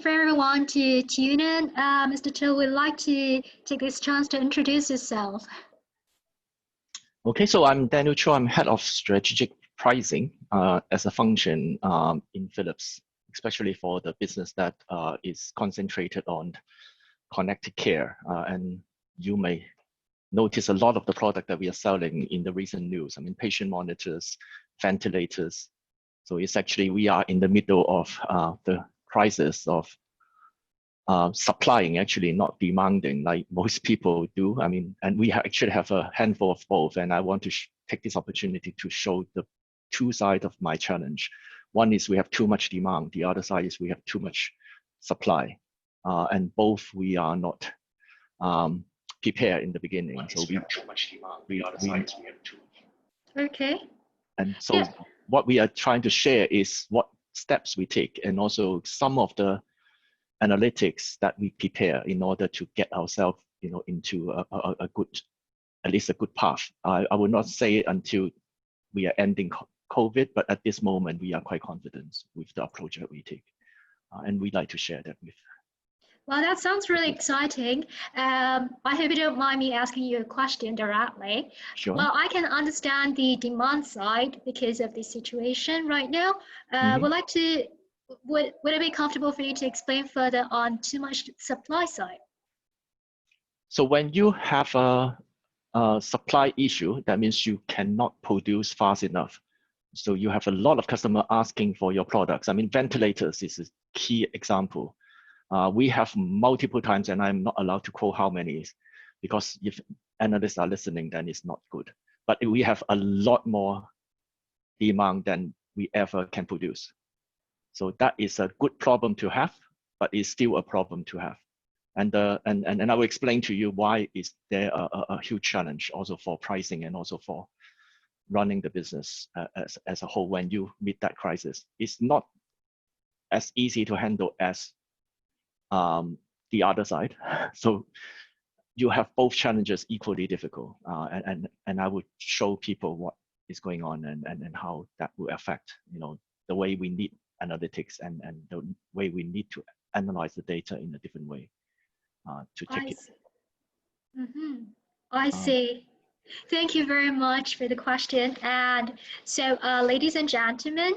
for everyone to tune in, Mr. Cho would like to take this chance to introduce yourself. Okay, so I'm Daniel Cho. I'm head of strategic pricing as a function in Phillips, especially for the business that is concentrated on connected care. And you may notice a lot of the product that we are selling in the recent news. I mean, patient monitors, ventilators. So it's actually, we are in the middle of the crisis of supplying, actually not demanding like most people do. I mean, and we actually have a handful of both. And I want to take this opportunity to show the two sides of my challenge. One is we have too much demand. The other side is we have too much supply. And both we are not prepared in the beginning. So we have too much demand. The other side is we have too much. Okay. And so what we are trying to share is what steps we take, and also some of the analytics that we prepare in order to get ourselves, into a good, at least a good path. I would not say it until we are ending COVID, but at this moment we are quite confident with the approach that we take, and we'd like to share that with. Well, that sounds really exciting. I hope you don't mind me asking you a question directly. Sure. Well, I can understand the demand side because of the situation right now. Would it be comfortable for you to explain further on too much supply side? So when you have a supply issue, that means you cannot produce fast enough. So you have a lot of customers asking for your products. I mean, ventilators is a key example. We have multiple times, and I'm not allowed to quote how many, because if analysts are listening, then it's not good. But we have a lot more demand than we ever can produce. So that is a good problem to have, but it's still a problem to have. And I will explain to you why is there a huge challenge also for pricing and also for running the business as a whole when you meet that crisis. It's not as easy to handle as the other side. So you have both challenges equally difficult. And I would show people what is going on and how that will affect, the way we need analytics and the way we need to analyze the data in a different way to take it. I see. Thank you very much for the question. And so, ladies and gentlemen,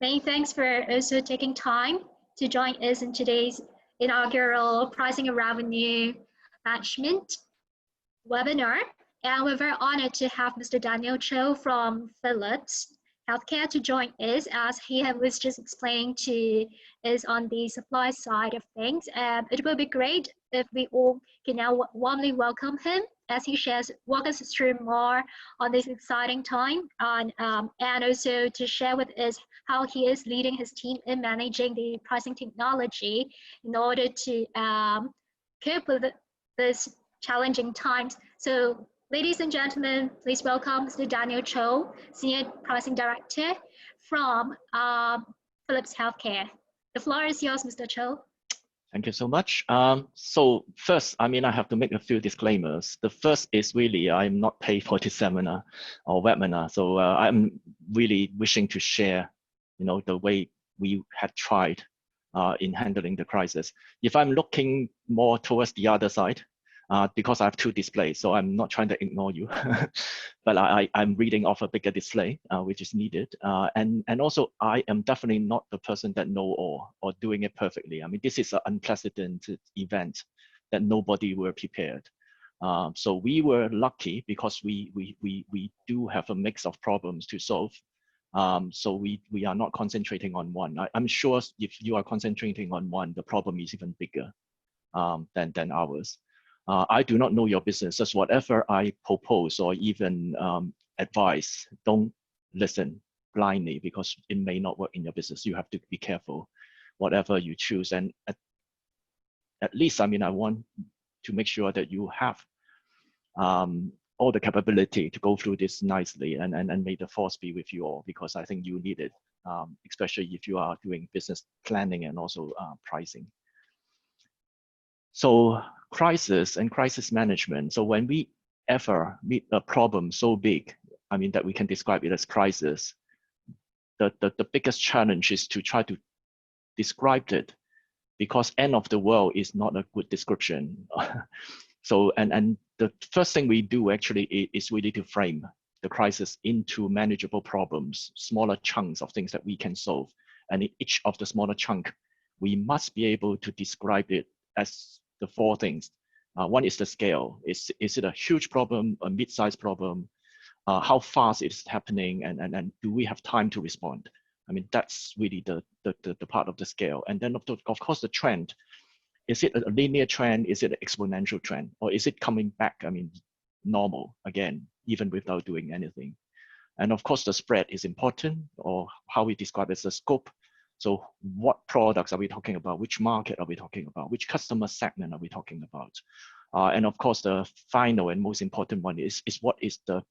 many thanks for also taking time to join us in today's inaugural Pricing and Revenue Management webinar. And we're very honored to have Mr. Daniel Cho from Phillips Healthcare to join us, as he was just explaining to us on the supply side of things. It will be great if we all can now warmly welcome him as he walk us through more on this exciting time, and also to share with us how he is leading his team in managing the pricing technology in order to cope with this challenging times. So, ladies and gentlemen, please welcome Mr. Daniel Cho, Senior Pricing Director from Phillips Healthcare. The floor is yours, Mr. Cho. Thank you so much. So first, I have to make a few disclaimers. The first is really, I'm not paid for this seminar or webinar. So I'm really wishing to share, the way we had tried in handling the crisis. If I'm looking more towards the other side, because I have two displays, so I'm not trying to ignore you, but I'm reading off a bigger display, which is needed. And also, I am definitely not the person that know all or doing it perfectly. I mean, this is an unprecedented event that nobody were prepared. So we were lucky because we do have a mix of problems to solve. So we are not concentrating on one. I'm sure if you are concentrating on one, the problem is even bigger than ours. I do not know your business. Just whatever I propose or even advise, don't listen blindly, because it may not work in your business. You have to be careful, whatever you choose. And at least, I want to make sure that you have all the capability to go through this nicely, and may the force be with you all, because I think you need it, especially if you are doing business planning and also pricing. So crisis and crisis management. So when we ever meet a problem so big, that we can describe it as crisis, the biggest challenge is to try to describe it because end of the world is not a good description. So, and the first thing we do actually is really to frame the crisis into manageable problems, smaller chunks of things that we can solve. And in each of the smaller chunk, we must be able to describe it as the four things. One is the scale. Is it a huge problem, a mid-sized problem? How fast it's happening, and do we have time to respond? I mean, that's really the part of the scale. And then of course the trend. Is it a linear trend? Is it an exponential trend? Or is it coming back, I mean, normal again, even without doing anything? And of course, the spread is important, or how we describe it as the scope. So what products are we talking about? Which market are we talking about? Which customer segment are we talking about? And of course, the final and most important one is what is the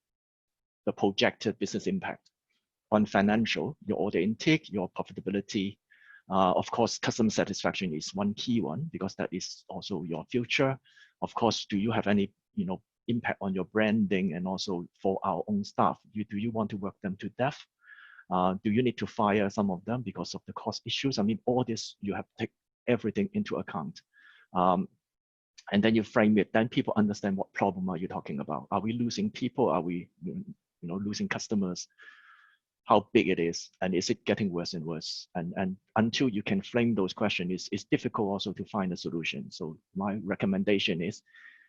projected business impact on financial, your order intake, your profitability. Of course, customer satisfaction is one key one, because that is also your future. Of course, do you have any impact on your branding, and also for our own staff? Do you want to work them to death? Do you need to fire some of them because of the cost issues? I mean, all this, you have to take everything into account. And then you frame it, then people understand what problem are you talking about. Are we losing people? Are we losing customers? How big it is, and is it getting worse and worse? And until you can frame those questions, it's difficult also to find a solution. So my recommendation is,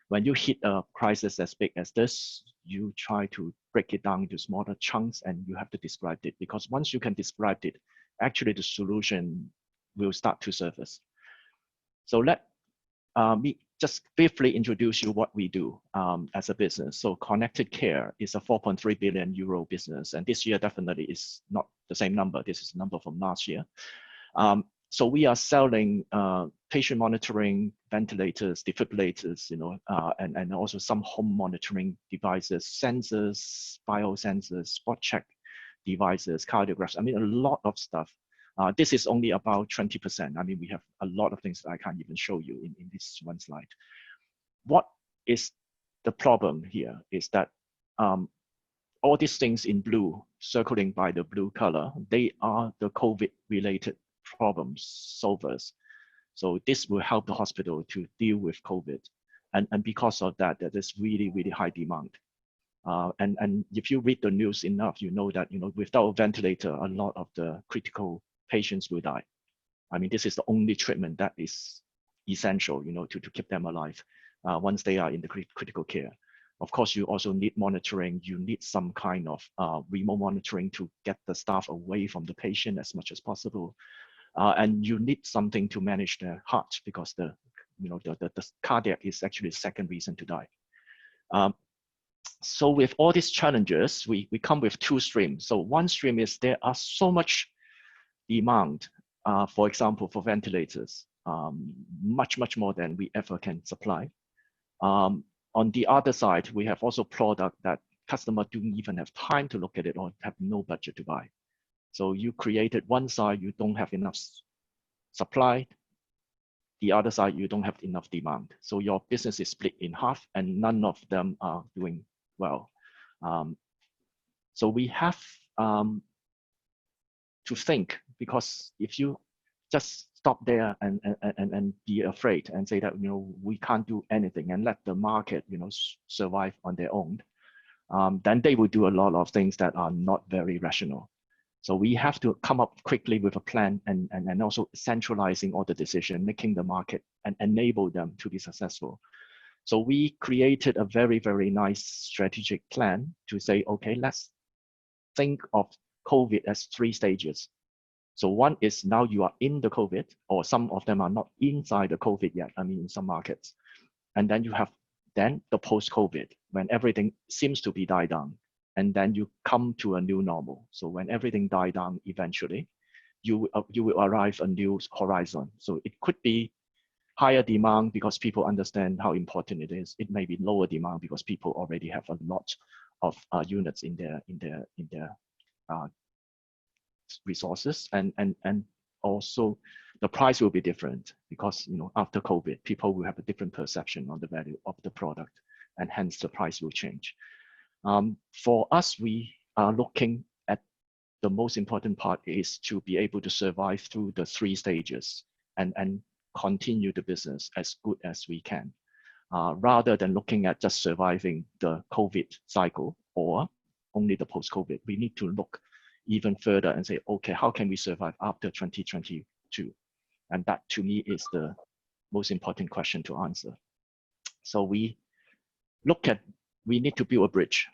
when you hit a crisis as big as this, you try to break it down into smaller chunks, and you have to describe it, because once you can describe it, actually the solution will start to surface. So let me just briefly introduce you what we do as a business. So Connected Care is a 4.3 billion euro business, and this year definitely is not the same number. This is a number from last year. So we are selling patient monitoring, ventilators, defibrillators, and also some home monitoring devices, sensors, biosensors, spot check devices, cardiographs. I mean, a lot of stuff. This is only about 20%. I mean, we have a lot of things that I can't even show you in this one slide. What is the problem here is that all these things in blue, circling by the blue color, they are the COVID-related problem solvers. So this will help the hospital to deal with COVID. And because of that, there's really, really high demand. And if you read the news enough, you know that without a ventilator, a lot of the critical patients will die. I mean, this is the only treatment that is essential, to keep them alive once they are in the critical care. Of course, you also need monitoring. You need some kind of remote monitoring to get the staff away from the patient as much as possible. And you need something to manage the heart, because the cardiac is actually the second reason to die. So with all these challenges, we come with two streams. So one stream is there are so much demand, for example, for ventilators, much more than we ever can supply. On the other side, we have also product that customers don't even have time to look at it or have no budget to buy. So you created one side, you don't have enough supply. The other side, you don't have enough demand. So your business is split in half, and none of them are doing well. So we have to think, because if you just stop there and be afraid and say that we can't do anything and let the market survive on their own, then they will do a lot of things that are not very rational. So we have to come up quickly with a plan, and also centralizing all the decision, making the market and enable them to be successful. So we created a very, very nice strategic plan to say, okay, let's think of COVID as 3 stages. So one is now you are in the COVID, or some of them are not inside the COVID yet, I mean, in some markets. And then you have then the post-COVID, when everything seems to be died down. And then you come to a new normal. So when everything dies down, eventually, you will arrive a new horizon. So it could be higher demand because people understand how important it is. It may be lower demand because people already have a lot of units in their resources, and also the price will be different, because after COVID, people will have a different perception on the value of the product, and hence the price will change. For us, we are looking at the most important part is to be able to survive through the 3 stages, and continue the business as good as we can, rather than looking at just surviving the COVID cycle or only the post-COVID. We need to look even further and say, okay, how can we survive after 2022? And that to me is the most important question to answer. So we need to build a bridge,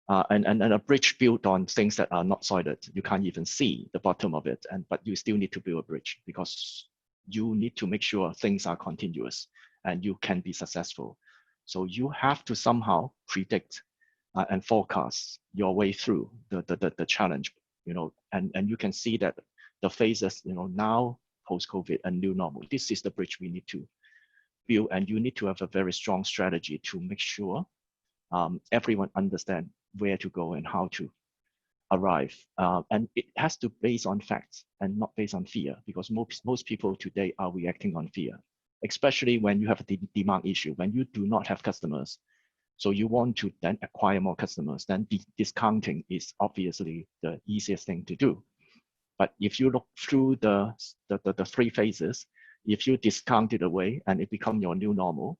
and a bridge built on things that are not solid. You can't even see the bottom of it, but you still need to build a bridge because you need to make sure things are continuous and you can be successful. So you have to somehow predict and forecast your way through the challenge, and you can see that the phases, now post-COVID and new normal. This is the bridge we need to build, and you need to have a very strong strategy to make sure everyone understand where to go and how to arrive. And it has to base on facts and not based on fear, because most people today are reacting on fear, especially when you have a demand issue, when you do not have customers. So you want to then acquire more customers, then discounting is obviously the easiest thing to do. But if you look through the three phases, if you discount it away and it becomes your new normal,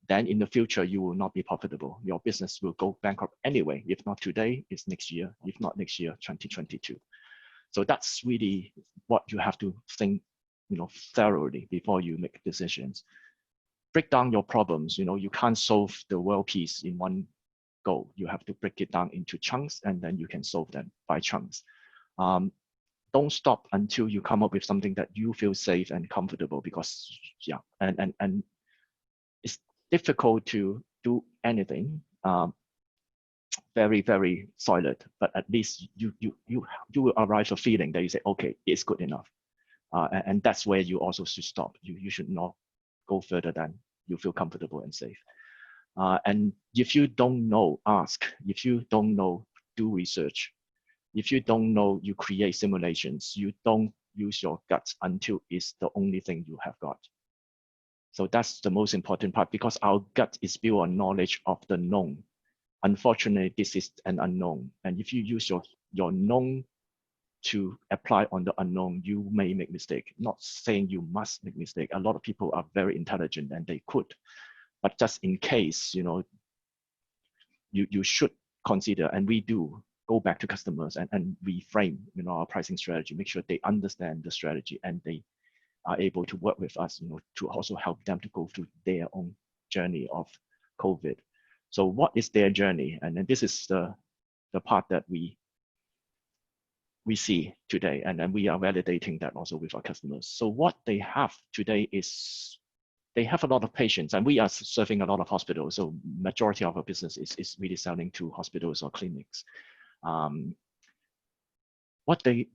then in the future, you will not be profitable. Your business will go bankrupt anyway. If not today, it's next year. If not next year, 2022. So that's really what you have to think, thoroughly before you make decisions. Break down your problems. You can't solve the world peace in one go. You have to break it down into chunks, and then you can solve them by chunks. Don't stop until you come up with something that you feel safe and comfortable, because and it's difficult to do anything very, very solid, but at least you will arrive a feeling that you say, okay, it's good enough. And that's where you also should stop. You should not go further than you feel comfortable and safe. And if you don't know, ask. If you don't know, do research. If you don't know, you create simulations. You don't use your guts until it's the only thing you have got. So that's the most important part, because our gut is built on knowledge of the known. Unfortunately, this is an unknown. And if you use your known to apply on the unknown, you may make mistake. Not saying you must make mistake. A lot of people are very intelligent and they could, but just in case, you should consider, and we do, go back to customers and reframe, our pricing strategy, make sure they understand the strategy and they are able to work with us, to also help them to go through their own journey of COVID. So what is their journey? And then this is the part that we see today, and then we are validating that also with our customers. So what they have today is they have a lot of patients, and we are serving a lot of hospitals. So majority of our business is really selling to hospitals or clinics. What they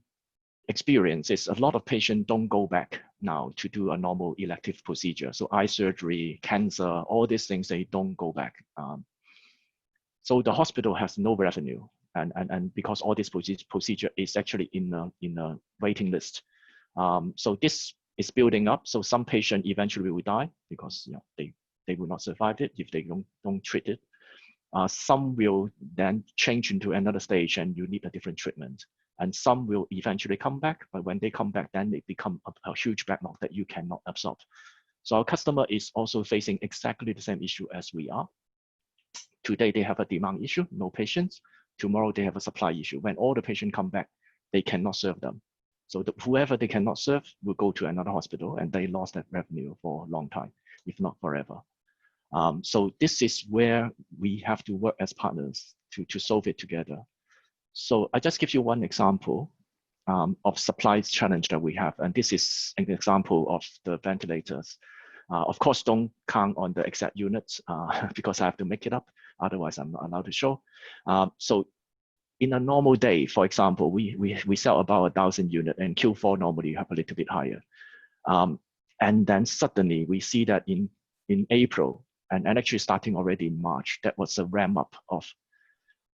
experience is a lot of patients don't go back now to do a normal elective procedure. So eye surgery, cancer, all these things, they don't go back. So the hospital has no revenue. And because all this procedure is actually in a waiting list. So this is building up. So some patient eventually will die because they will not survive it if they don't treat it. Some will then change into another stage and you need a different treatment. And some will eventually come back, but when they come back, then they become a huge backlog that you cannot absorb. So our customer is also facing exactly the same issue as we are. Today, they have a demand issue, no patients. Tomorrow, they have a supply issue. When all the patients come back, they cannot serve them. So whoever they cannot serve will go to another hospital, and they lost that revenue for a long time, if not forever. So this is where we have to work as partners to solve it together. So I just give you one example of supply challenge that we have. And this is an example of the ventilators. Of course, don't count on the exact units because I have to make it up. Otherwise, I'm not allowed to show. So in a normal day, for example, we sell about 1,000 units, and Q4 normally you have a little bit higher. And then suddenly we see that in April, and actually starting already in March, that was a ramp up of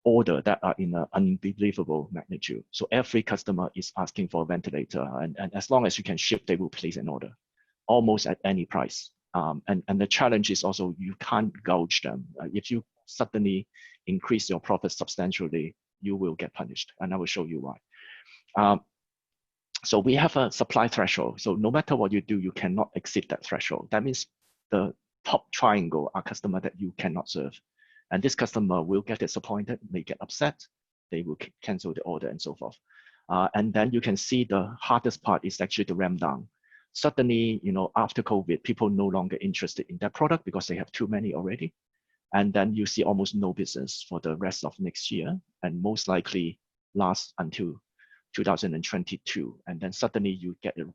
order that are in an unbelievable magnitude. So every customer is asking for a ventilator, and as long as you can ship, they will place an order, almost at any price. And the challenge is also you can't gouge them. If you suddenly increase your profit substantially, you will get punished, and I will show you why. So we have a supply threshold. So no matter what you do, you cannot exceed that threshold. That means the top triangle are customer that you cannot serve. And this customer will get disappointed, may get upset, they will cancel the order and so forth. And then you can see the hardest part is actually the ramp down. Suddenly, after COVID, people no longer interested in that product because they have too many already. And then you see almost no business for the rest of next year, and most likely last until 2022. And then suddenly you get a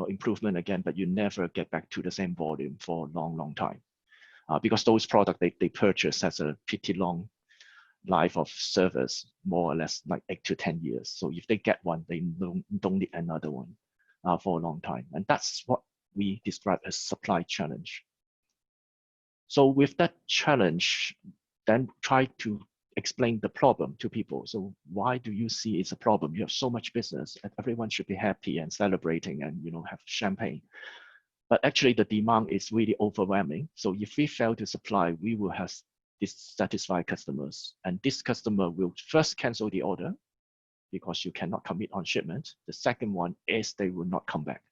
improvement again, but you never get back to the same volume for a long, long time. Because those products they purchase has a pretty long life of service, more or less like 8 to 10 years. So if they get one, they don't need another one for a long time. And that's what we describe as supply challenge. So with that challenge, then try to explain the problem to people. So why do you see it's a problem? You have so much business and everyone should be happy and celebrating and have champagne. But actually the demand is really overwhelming. So if we fail to supply, we will have dissatisfied customers. And this customer will first cancel the order because you cannot commit on shipment. The second one is they will not come back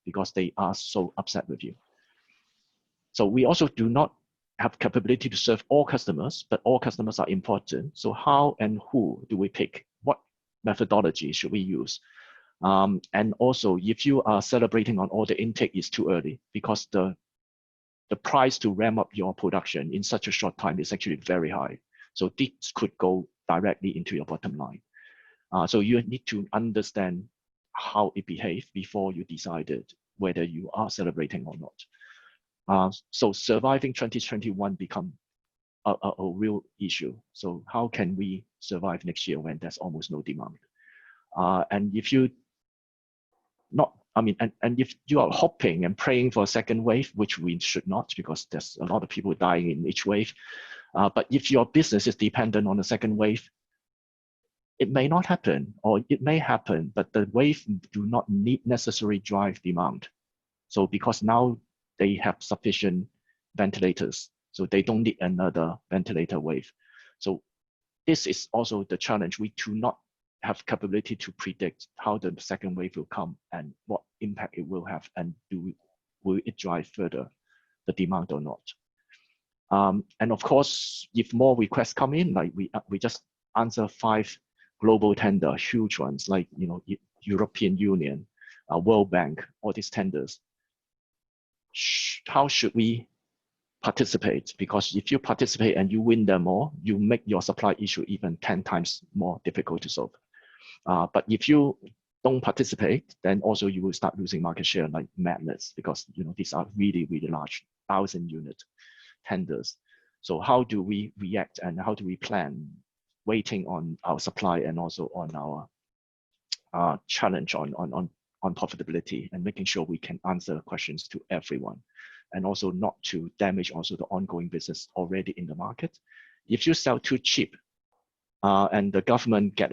because they are so upset with you. So we also do not have capability to serve all customers, but all customers are important. So how and who do we pick? What methodology should we use? And also, if you are celebrating on order intake is too early because the price to ramp up your production in such a short time is actually very high. So this could go directly into your bottom line. So you need to understand how it behaves before you decided whether you are celebrating or not. So surviving 2021 become a real issue. So how can we survive next year when there's almost no demand? And if you and if you are hoping and praying for a second wave, which we should not, because there's a lot of people dying in each wave. But if your business is dependent on a second wave, it may not happen, or it may happen, but the wave do not necessarily drive demand. So because now they have sufficient ventilators, so they don't need another ventilator wave. So this is also the challenge. We do not have capability to predict how the second wave will come and what impact it will have, and will it drive further the demand or not. And of course, if more requests come in, like we just answer 5 global tender, huge ones, like European Union, World Bank, all these tenders. How should we participate? Because if you participate and you win them all, you make your supply issue even 10 times more difficult to solve. But if you don't participate, then also you will start losing market share like madness, because these are really, really large 1,000-unit tenders. So how do we react and how do we plan, waiting on our supply and also on our challenge on profitability, and making sure we can answer questions to everyone, and also not to damage also the ongoing business already in the market. If you sell too cheap and the government get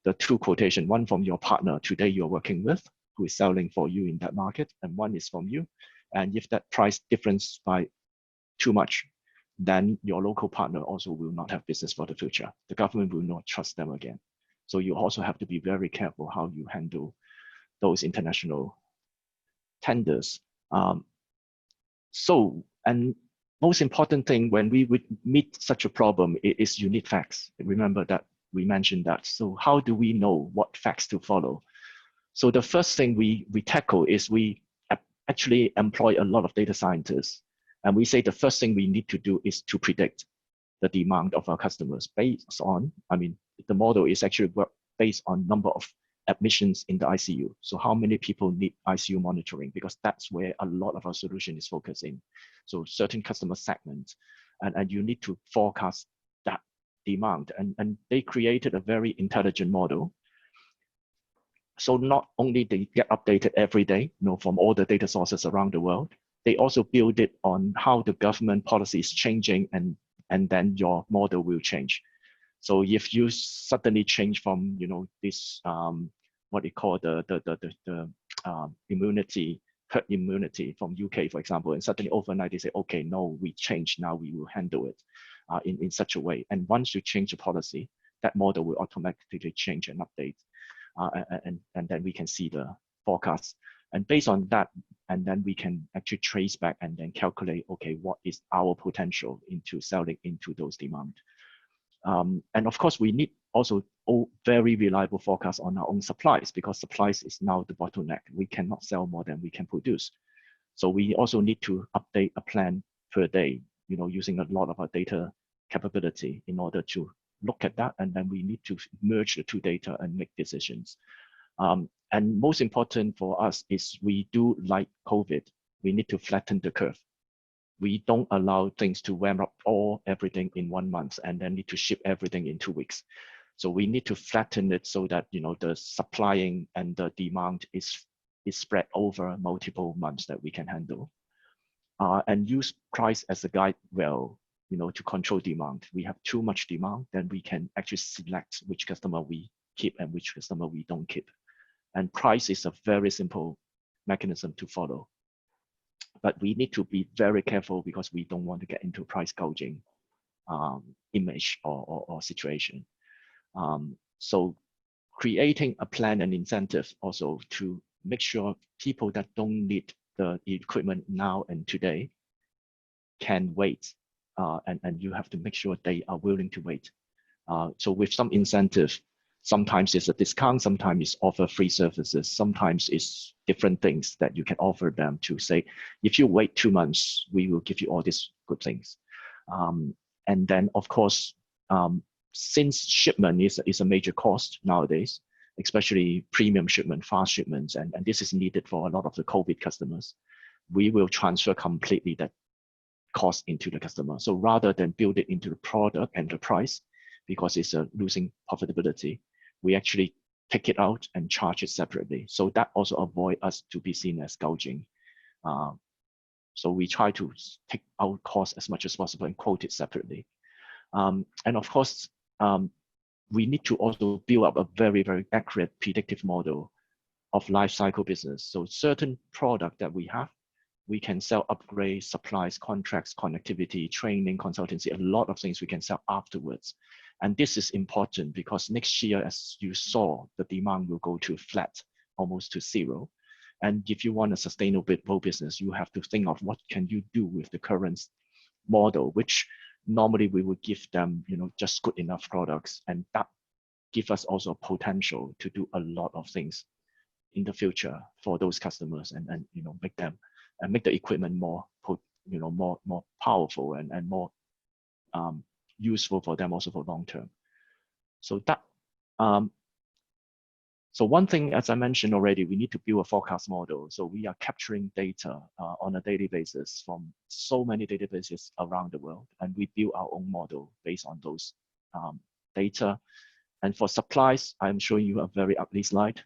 the 2 quotation, one from your partner today you're working with, who is selling for you in that market, and one is from you, and if that price difference by too much, then your local partner also will not have business for the future. The government will not trust them again. So you also have to be very careful how you handle those international tenders. And most important thing when we would meet such a problem is you need facts. Remember that we mentioned that. So how do we know what facts to follow? So the first thing we tackle is we actually employ a lot of data scientists. And we say the first thing we need to do is to predict the demand of our customers based on, the model is actually based on number of admissions in the ICU. So how many people need ICU monitoring? Because that's where a lot of our solution is focusing. So certain customer segments, and you need to forecast that demand. And they created a very intelligent model. So not only they get updated every day, from all the data sources around the world, they also build it on how the government policy is changing, and then your model will change. So if you suddenly change from this what they call the immunity, herd immunity from UK, for example, and suddenly overnight they say, okay, no, we change, now we will handle it in such a way. And once you change the policy, that model will automatically change and update. and then we can see the forecast. And based on that, and then we can actually trace back and then calculate, okay, what is our potential into selling into those demand. And of course, we need also very reliable forecast on our own supplies, because supplies is now the bottleneck. We cannot sell more than we can produce. So we also need to update a plan per day, using a lot of our data capability in order to look at that. And then we need to merge the two data and make decisions. And most important for us is we do like COVID. We need to flatten the curve. We don't allow things to ramp up everything in 1 month and then need to ship everything in 2 weeks. So we need to flatten it so that the supplying and the demand is spread over multiple months that we can handle. And use price as a guide well, to control demand. We have too much demand, then we can actually select which customer we keep and which customer we don't keep. And price is a very simple mechanism to follow. But we need to be very careful because we don't want to get into price gouging image or situation. So creating a plan and incentive also to make sure people that don't need the equipment now and today can wait. And you have to make sure they are willing to wait. So with some incentive, sometimes it's a discount, sometimes it's offer free services, sometimes it's different things that you can offer them to say, if you wait 2 months, we will give you all these good things. And then of course, since shipment is a major cost nowadays, especially premium shipment, fast shipments, and this is needed for a lot of the COVID customers, we will transfer completely that cost into the customer. So rather than build it into the product and the price, because it's losing profitability, we actually take it out and charge it separately. So that also avoid us to be seen as gouging. So we try to take out cost as much as possible and quote it separately. And of course, we need to also build up a very, very accurate predictive model of life cycle business. So certain product that we have, we can sell upgrades, supplies, contracts, connectivity, training, consultancy, a lot of things we can sell afterwards. And this is important because next year, as you saw, the demand will go to flat, almost to zero. And if you want a sustainable business, you have to think of what can you do with the current model, which normally we would give them, just good enough products. And that gives us also potential to do a lot of things in the future for those customers and make them and make the equipment more powerful and more useful for them also for long term. So that so one thing, as I mentioned already, we need to build a forecast model. So we are capturing data on a daily basis from so many databases around the world, and we build our own model based on those data. And for supplies, I'm showing you a very ugly slide.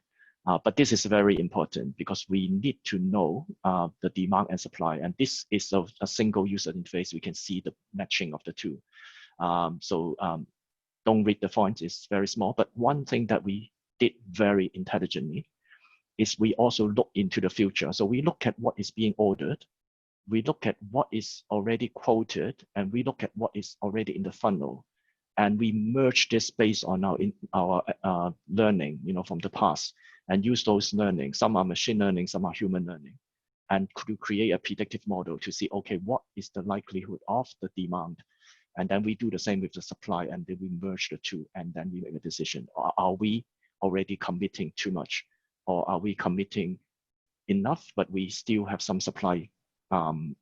But this is very important because we need to know the demand and supply. And this is a single user interface. We can see the matching of the two. Don't read the font, it's very small. But one thing that we did very intelligently is we also look into the future. So we look at what is being ordered. We look at what is already quoted, and we look at what is already in the funnel. And we merge this based on our learning, from the past, and use those learning. Some are machine learning, some are human learning, and to create a predictive model to see, okay, what is the likelihood of the demand? And then we do the same with the supply, and then we merge the two, and then we make a decision. Are we already committing too much, or are we committing enough, but we still have some supply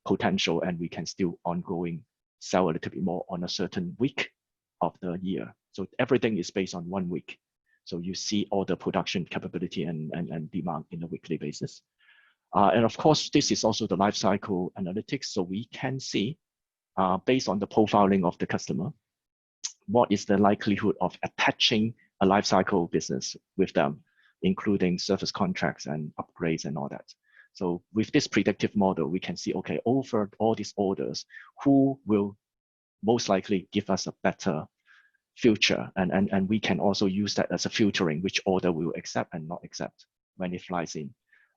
potential, and we can still ongoing sell a little bit more on a certain week of the year. So everything is based on 1 week. So you see all the production capability and demand in a weekly basis. And of course, this is also the life cycle analytics. So we can see, based on the profiling of the customer, what is the likelihood of attaching a life cycle business with them, including service contracts and upgrades and all that. So with this predictive model, we can see, okay, over all these orders, who will most likely give us a better future, and we can also use that as a filtering, which order we will accept and not accept when it flies in.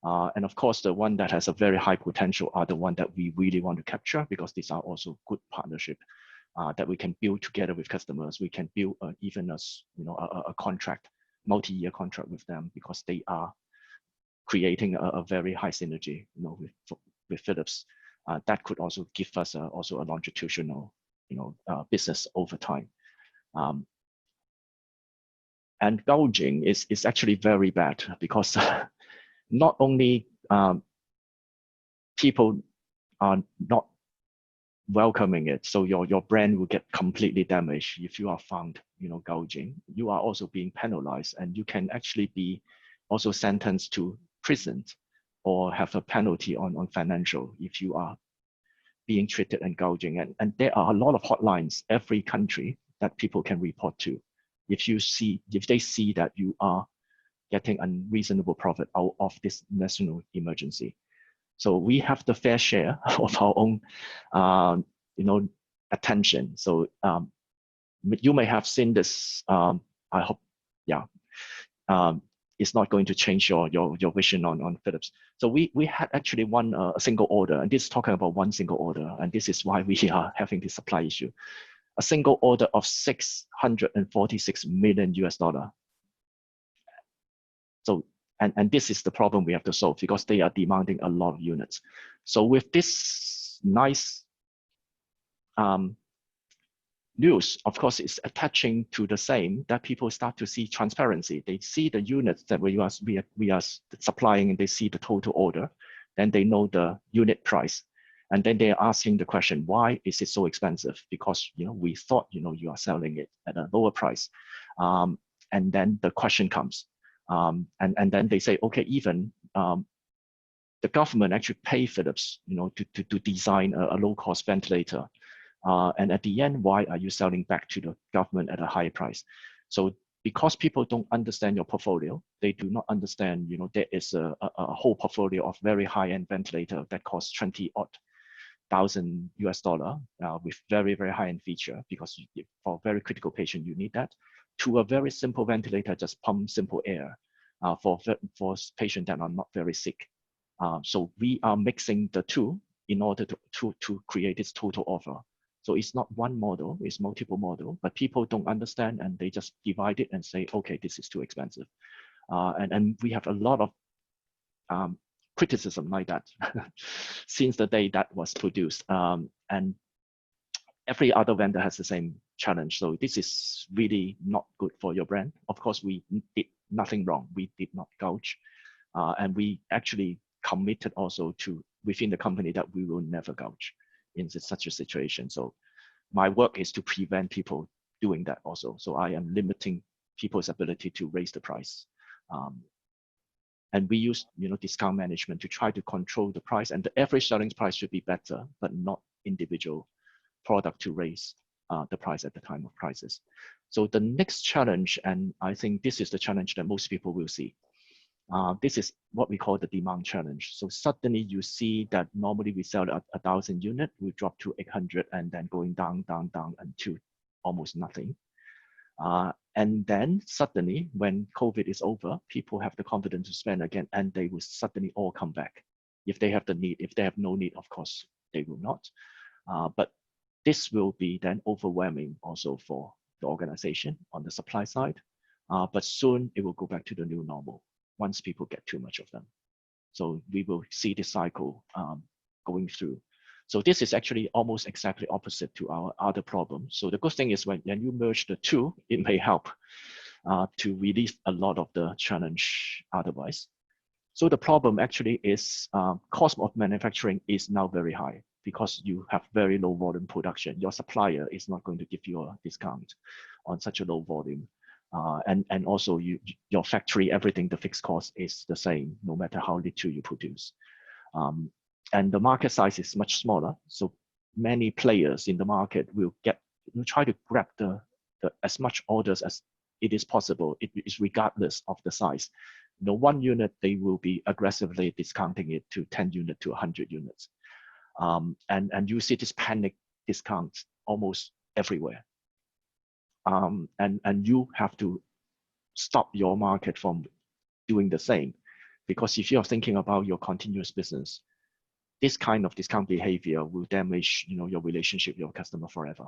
And of course, the one that has a very high potential are the one that we really want to capture, because these are also good partnership that we can build together with customers. We can build even a contract multi-year contract with them because they are creating a very high synergy, with Phillips. That could also give us also a longitudinal, business over time. And gouging is actually very bad because not only people are not welcoming it, so your brand will get completely damaged if you are found, gouging. You are also being penalized, and you can actually be also sentenced to prison or have a penalty on financial if you are being treated and gouging. And there are a lot of hotlines every country that people can report to. If they see that you are getting unreasonable profit out of this national emergency. So we have the fair share of our own, attention. So you may have seen this. I hope, yeah. It's not going to change your vision on Philips. So we had actually won a single order, and this is talking about one single order, and this is why we are having this supply issue. A single order of 646 million US dollar. So and this is the problem we have to solve because they are demanding a lot of units. So with this nice news, of course, is attaching to the same that people start to see transparency. They see the units that we are supplying, and they see the total order. Then they know the unit price, and then they're asking the question, why is it so expensive? Because we thought you are selling it at a lower price, and then the question comes, and then they say, okay, even the government actually pay Philips, to design a low-cost ventilator. And at the end, why are you selling back to the government at a higher price? So because people don't understand your portfolio, they do not understand, there is a whole portfolio of very high-end ventilator that costs 20,000 US dollar with very, very high-end feature, because for a very critical patient, you need that, to a very simple ventilator, just pump simple air for patients that are not very sick. So we are mixing the two in order to create this total offer. So it's not one model, it's multiple model, but people don't understand and they just divide it and say, okay, this is too expensive. And we have a lot of criticism like that since the day that was produced. And every other vendor has the same challenge. So this is really not good for your brand. Of course, we did nothing wrong. We did not gouge. And we actually committed also to within the company that we will never gouge in such a situation. So my work is to prevent people doing that also. So I am limiting people's ability to raise the price. And we use discount management to try to control the price, and the average selling price should be better, but not individual product to raise the price at the time of crisis. So the next challenge, and I think this is the challenge that most people will see, this is what we call the demand challenge. So suddenly you see that normally we sell 1,000 units, we drop to 800, and then going down until almost nothing. And then suddenly when COVID is over, people have the confidence to spend again, and they will suddenly all come back. If they have the need, if they have no need, of course, they will not. But this will be then overwhelming also for the organization on the supply side. But soon it will go back to the new normal once people get too much of them. So we will see this cycle going through. So this is actually almost exactly opposite to our other problem. So the good thing is when you merge the two, it may help to relieve a lot of the challenge otherwise. So the problem actually is cost of manufacturing is now very high because you have very low volume production. Your supplier is not going to give you a discount on such a low volume. And also your factory, everything, the fixed cost is the same, no matter how little you produce. And the market size is much smaller. So many players in the market will try to grab the as much orders as it is possible. It is regardless of the size. One unit, they will be aggressively discounting it to 10 units to 100 units. And you see this panic discounts almost everywhere. And you have to stop your market from doing the same, because if you're thinking about your continuous business, this kind of discount behavior will damage your relationship with your customer forever.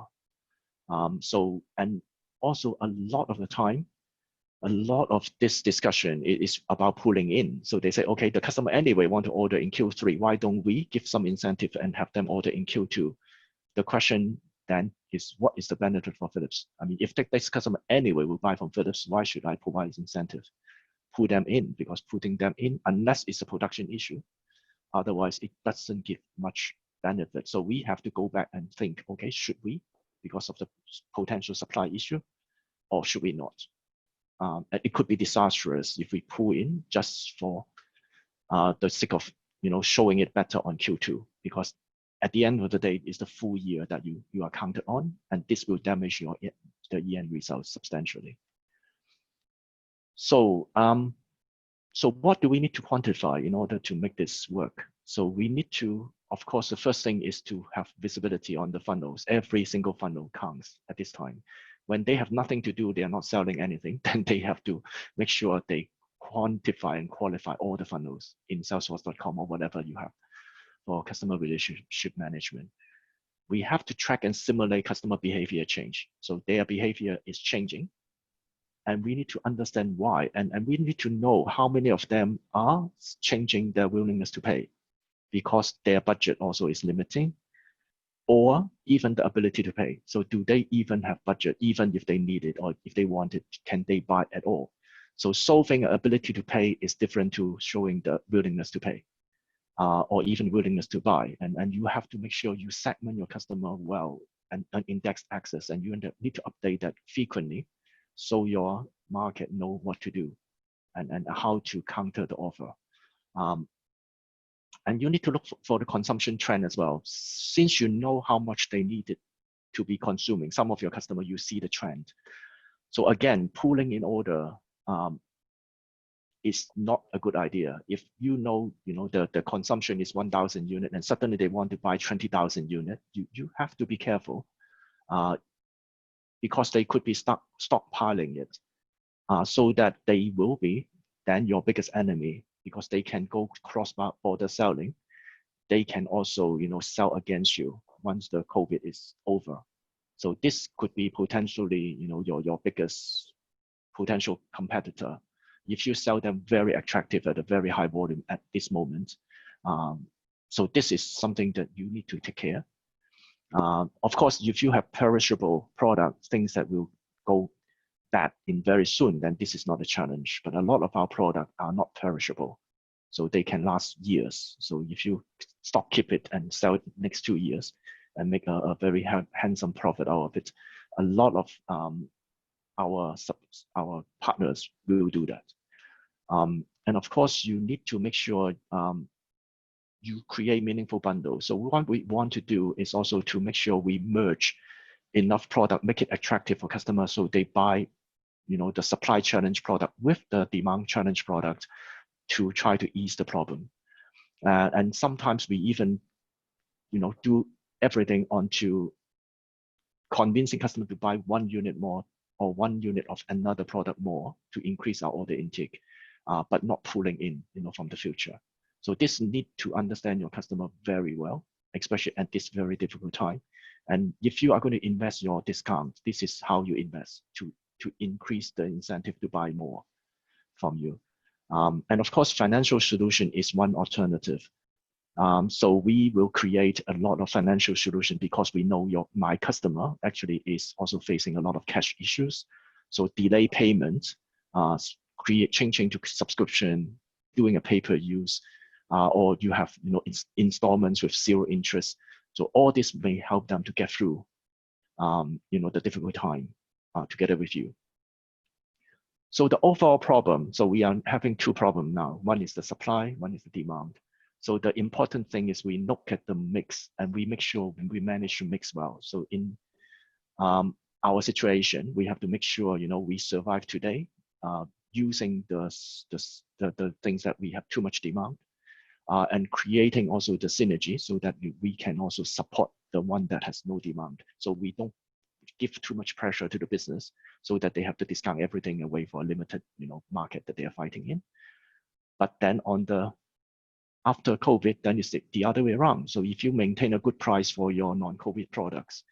So, and also a lot of the time, a lot of this discussion is about pulling in. So they say, okay, the customer anyway want to order in Q3. Why don't we give some incentive and have them order in Q2? The question then is, what is the benefit for Philips? I mean, if this customer anyway will buy from Philips, why should I provide incentive? Pull them in, because putting them in, unless it's a production issue, otherwise it doesn't give much benefit. So we have to go back and think, okay, should we, because of the potential supply issue, or should we not? It could be disastrous if we pull in just for the sake of showing it better on Q2, because at the end of the day, it's the full year that you are counted on, and this will damage the year-end results substantially. So so what do we need to quantify in order to make this work? So we need to, of course, the first thing is to have visibility on the funnels. Every single funnel counts at this time. When they have nothing to do, they are not selling anything, then they have to make sure they quantify and qualify all the funnels in Salesforce.com or whatever you have for customer relationship management. We have to track and simulate customer behavior change. So their behavior is changing, and we need to understand why. And we need to know how many of them are changing their willingness to pay, because their budget also is limiting, or even the ability to pay. So do they even have budget, even if they need it, or if they want it, can they buy at all? So solving ability to pay is different to showing the willingness to pay, or even willingness to buy. And you have to make sure you segment your customer well and index access, and you need to update that frequently so your market know what to do and how to counter the offer. And you need to look for the consumption trend as well. Since you know how much they needed to be consuming, some of your customer, you see the trend. So again, pooling in order is not a good idea. If you know the consumption is 1,000 units and suddenly they want to buy 20,000 units, you have to be careful, because they could be stockpiling it, so that they will be then your biggest enemy, because they can go cross-border selling. They can also sell against you once the COVID is over. So this could be potentially your biggest potential competitor if you sell them very attractive at a very high volume at this moment. So this is something that you need to take care. Of course, if you have perishable products, things that will go bad in very soon, then this is not a challenge. But a lot of our products are not perishable, so they can last years. So if you stock keep it and sell it next 2 years and make a very handsome profit out of it, a lot of our partners will do that. And of course, you need to make sure you create meaningful bundles. So what we want to do is also to make sure we merge enough product, make it attractive for customers, so they buy the supply challenge product with the demand challenge product to try to ease the problem. And sometimes we even do everything onto convincing customers to buy 1 unit more or 1 unit of another product more to increase our order intake, but not pulling in from the future. So this need to understand your customer very well, especially at this very difficult time. And if you are going to invest your discount, this is how you invest to increase the incentive to buy more from you. And of course, financial solution is one alternative. So we will create a lot of financial solution, because we know my customer actually is also facing a lot of cash issues. So delay payment, changing to subscription, doing a pay-per-use, or you have installments with 0 interest. So all this may help them to get through the difficult time together with you. So the overall problem, so we are having 2 problems now. One is the supply, one is the demand. So the important thing is we look at the mix, and we make sure we manage to mix well. So in our situation, we have to make sure we survive today using the things that we have too much demand, and creating also the synergy so that we can also support the one that has no demand. So we don't give too much pressure to the business so that they have to discount everything away for a limited market that they are fighting in. But then after COVID, then it's the other way around. So if you maintain a good price for your non-COVID products,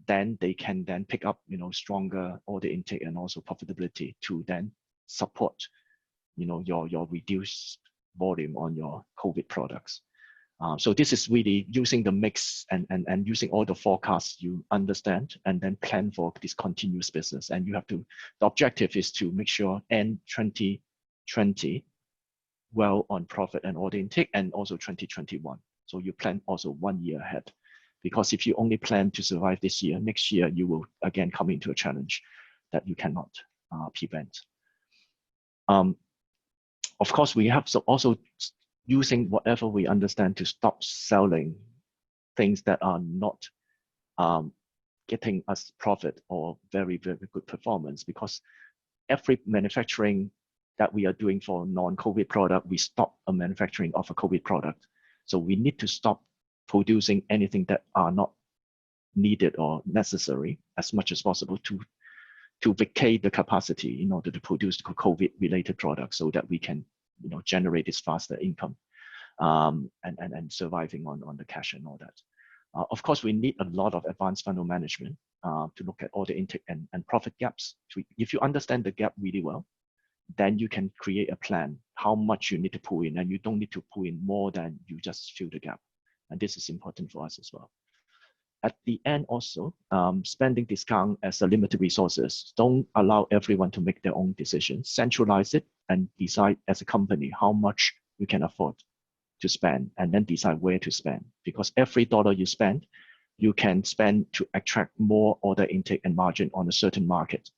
then they can then pick up stronger order intake and also profitability to then support, your reduced volume on your COVID products. So this is really using the mix and using all the forecasts you understand and then plan for this continuous business. And you have to, the objective is to make sure end 2020 well on profit and order intake, and also 2021. So you plan also 1 year ahead. Because if you only plan to survive this year, next year you will again come into a challenge that you cannot prevent. Of course, we have also using whatever we understand to stop selling things that are not getting us profit or very, very good performance, because every manufacturing that we are doing for non-COVID product, we stop a manufacturing of a COVID product. So we need to stop producing anything that are not needed or necessary as much as possible to vacate the capacity in order to produce COVID-related products so that we can generate this faster income and surviving on the cash and all that. Of course, we need a lot of advanced funnel management to look at order intake and profit gaps. If you understand the gap really well, then you can create a plan how much you need to pull in, and you don't need to pull in more than you just fill the gap. And this is important for us as well. At the end also, spending discount as a limited resources. Don't allow everyone to make their own decisions. Centralize it and decide as a company how much you can afford to spend, and then decide where to spend. Because every dollar you spend, you can spend to attract more order intake and margin on a certain market.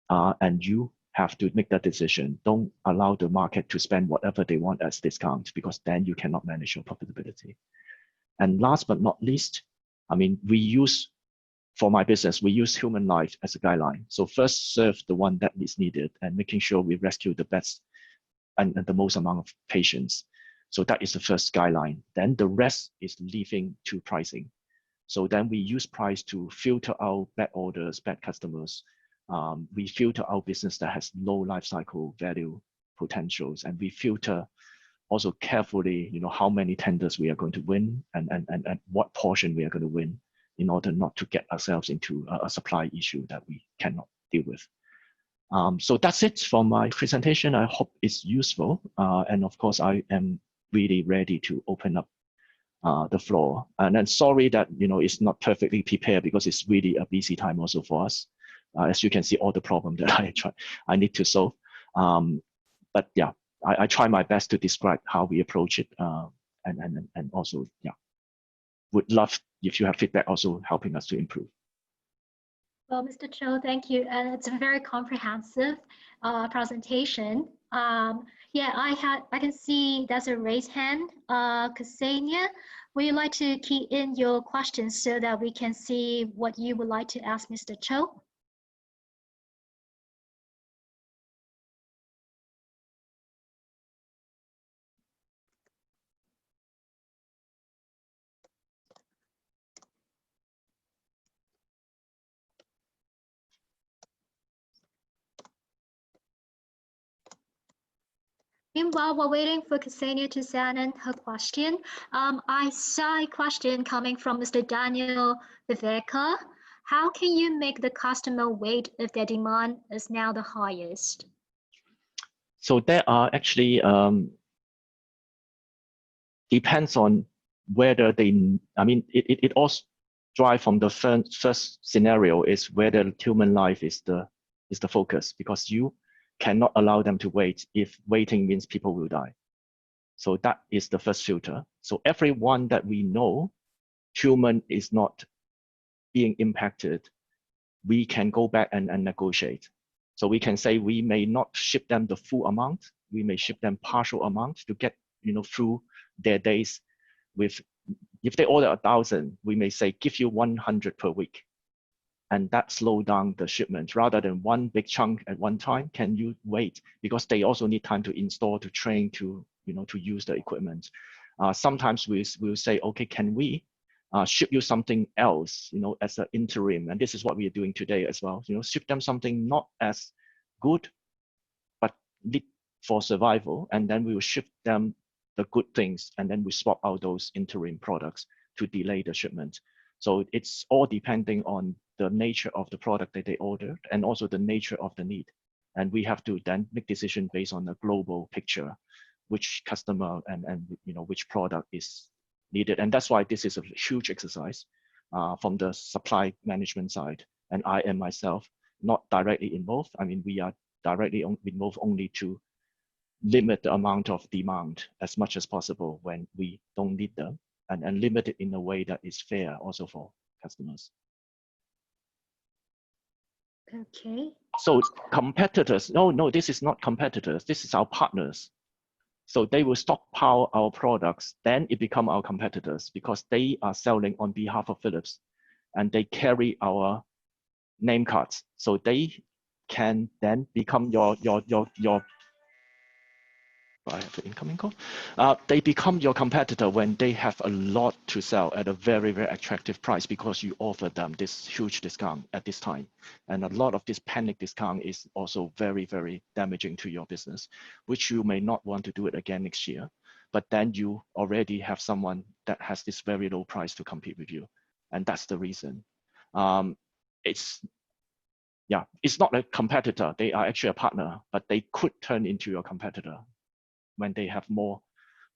And you have to make that decision. Don't allow the market to spend whatever they want as discount, because then you cannot manage your profitability. And last but not least, for my business, we use human life as a guideline. So first serve the one that is needed and making sure we rescue the best and the most amount of patients. So that is the first guideline. Then the rest is leaving to pricing. So then we use price to filter out bad orders, bad customers. We filter out business that has low life cycle value potentials, and we filter also carefully, how many tenders we are going to win and what portion we are going to win, in order not to get ourselves into a supply issue that we cannot deal with. So that's it for my presentation. I hope it's useful. And of course, I am really ready to open up the floor. And then sorry that, it's not perfectly prepared, because it's really a busy time also for us. As you can see, all the problems that I need to solve. But yeah, I try my best to describe how we approach it, and also, yeah, would love if you have feedback also helping us to improve. Well, Mr. Cho, thank you. And it's a very comprehensive presentation. Yeah, I can see there's a raised hand. Ksenia, would you like to key in your questions so that we can see what you would like to ask Mr. Cho? Meanwhile, we're waiting for Ksenia to send in her question. I saw a question coming from Mr. Daniel Viveka. How can you make the customer wait if their demand is now the highest? So there are actually, depends on whether it also drive from the first scenario is whether human life is the focus, because you cannot allow them to wait if waiting means people will die. So that is the first filter. So everyone that we know human is not being impacted, we can go back and negotiate. So we can say we may not ship them the full amount, we may ship them partial amount to get through their days. With if they order 1,000, we may say give you 100 per week, and that slow down the shipment rather than one big chunk at one time. Can you wait? Because they also need time to install, to train, to use the equipment. Sometimes we'll say, okay, can we ship you something else, as an interim? And this is what we are doing today as well. Ship them something not as good, but need for survival, and then we will ship them the good things, and then we swap out those interim products to delay the shipment. So it's all depending on the nature of the product that they ordered, and also the nature of the need. And we have to then make decision based on the global picture, which customer and which product is needed. And that's why this is a huge exercise from the supply management side. And I am myself not directly involved. I mean, we are directly involved only to limit the amount of demand as much as possible when we don't need them, and limit it in a way that is fair also for customers. Okay. So competitors, no, this is not competitors. This is our partners. So they will stockpile our products, then it become our competitors because they are selling on behalf of Philips and they carry our name cards. So they can then become your I have an incoming call. They become your competitor when they have a lot to sell at a very, very attractive price because you offer them this huge discount at this time. And a lot of this panic discount is also very, very damaging to your business, which you may not want to do it again next year. But then you already have someone that has this very low price to compete with you. And that's the reason. It's not a competitor. They are actually a partner, but they could turn into your competitor when they have more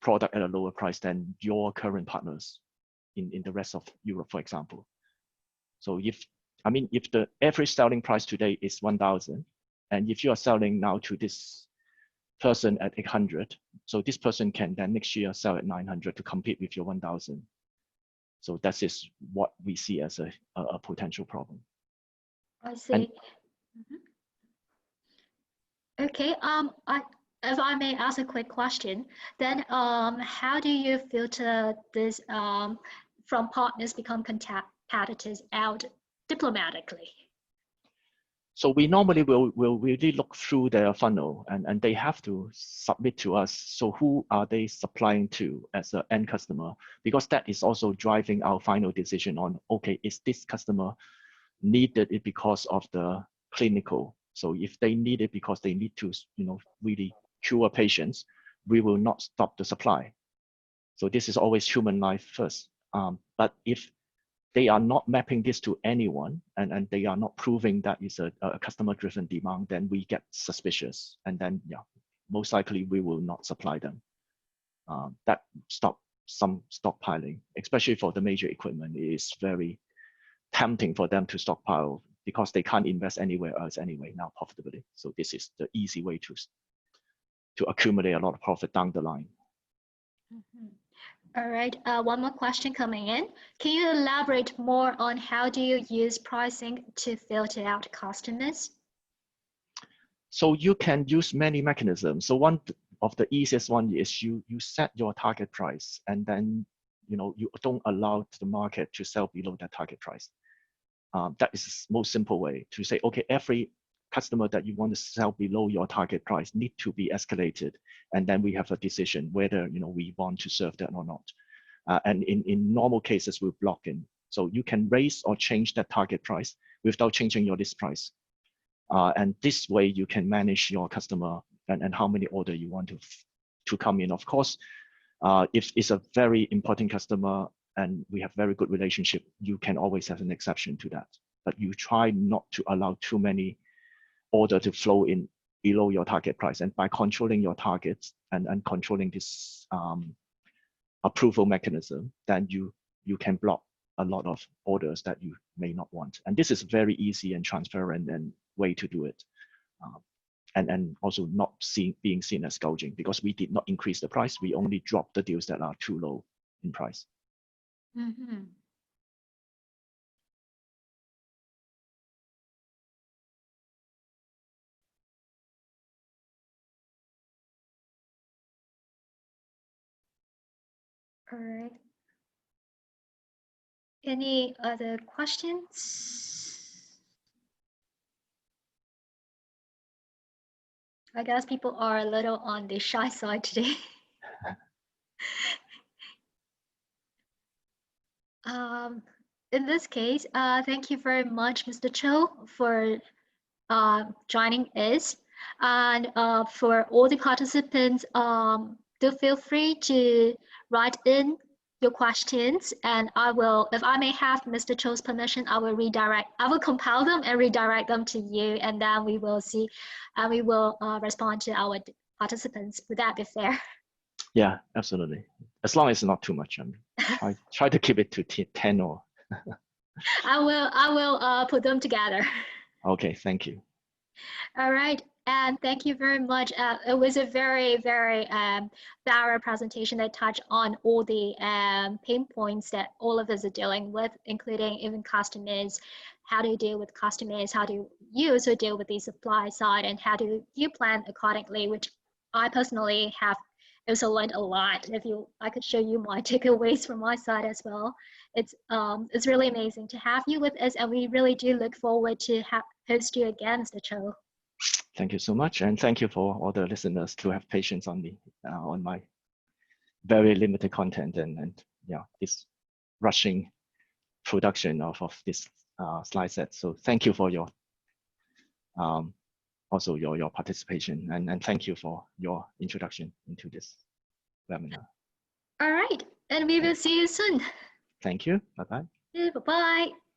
product at a lower price than your current partners in the rest of Europe, for example. So if the average selling price today is 1,000, and if you are selling now to this person at 800, so this person can then next year sell at 900 to compete with your 1,000. So that is what we see as a potential problem. I see. Okay. If I may ask a quick question, then how do you filter this from partners become competitors out diplomatically? So we normally will really look through their funnel and they have to submit to us. So who are they supplying to as an end customer? Because that is also driving our final decision on, okay, is this customer needed it because of the clinical? So if they need it because they need to, really cure patients, we will not stop the supply. So this is always human life first. But if they are not mapping this to anyone and they are not proving that is a customer-driven demand, then we get suspicious. And then, most likely we will not supply them. That stop some stockpiling, especially for the major equipment. It is very tempting for them to stockpile because they can't invest anywhere else anyway now profitably. So this is the easy way to accumulate a lot of profit down the line. All right, one more question coming in. Can you elaborate more on how do you use pricing to filter out customers? So you can use many mechanisms. So one of the easiest one is you set your target price and then you don't allow the market to sell below that target price. That is the most simple way to say, okay, every customer that you want to sell below your target price need to be escalated. And then we have a decision whether we want to serve that or not. And in normal cases, we'll block in. So you can raise or change that target price without changing your list price. And this way you can manage your customer and how many order you want to come in. Of course, if it's a very important customer and we have very good relationship, you can always have an exception to that. But you try not to allow too many order to flow in below your target price. And by controlling your targets and controlling this approval mechanism, then you can block a lot of orders that you may not want. And this is very easy and transparent and way to do it. And also not being seen as gouging because we did not increase the price. We only dropped the deals that are too low in price. Mm-hmm. All right. Any other questions? I guess people are a little on the shy side today. In this case, thank you very much, Mr. Cho, for joining us. And for all the participants, do feel free to write in your questions, and I will, if I may have Mr. Cho's permission, I will compile them and redirect them to you, and then we will see, and we will respond to our participants. Would that be fair? Yeah, absolutely. As long as it's not too much. Try to keep it to 10 or. I will put them together. Okay, thank you. All right, and thank you very much. It was a very thorough presentation that touched on all the pain points that all of us are dealing with, including even customers. How do you deal with customers? How do you also deal with the supply side, and how do you plan accordingly? Which I personally have also learned a lot. I could show you my takeaways from my side as well. It's really amazing to have you with us, and we really do look forward to host you again, Mr. Cho. Thank you so much, and thank you for all the listeners to have patience on me on my very limited content and yeah, this rushing production of this slide set. So thank you for your also your participation, and thank you for your introduction into this webinar. All right, and we will see you soon. Thank you. Bye bye. Bye bye.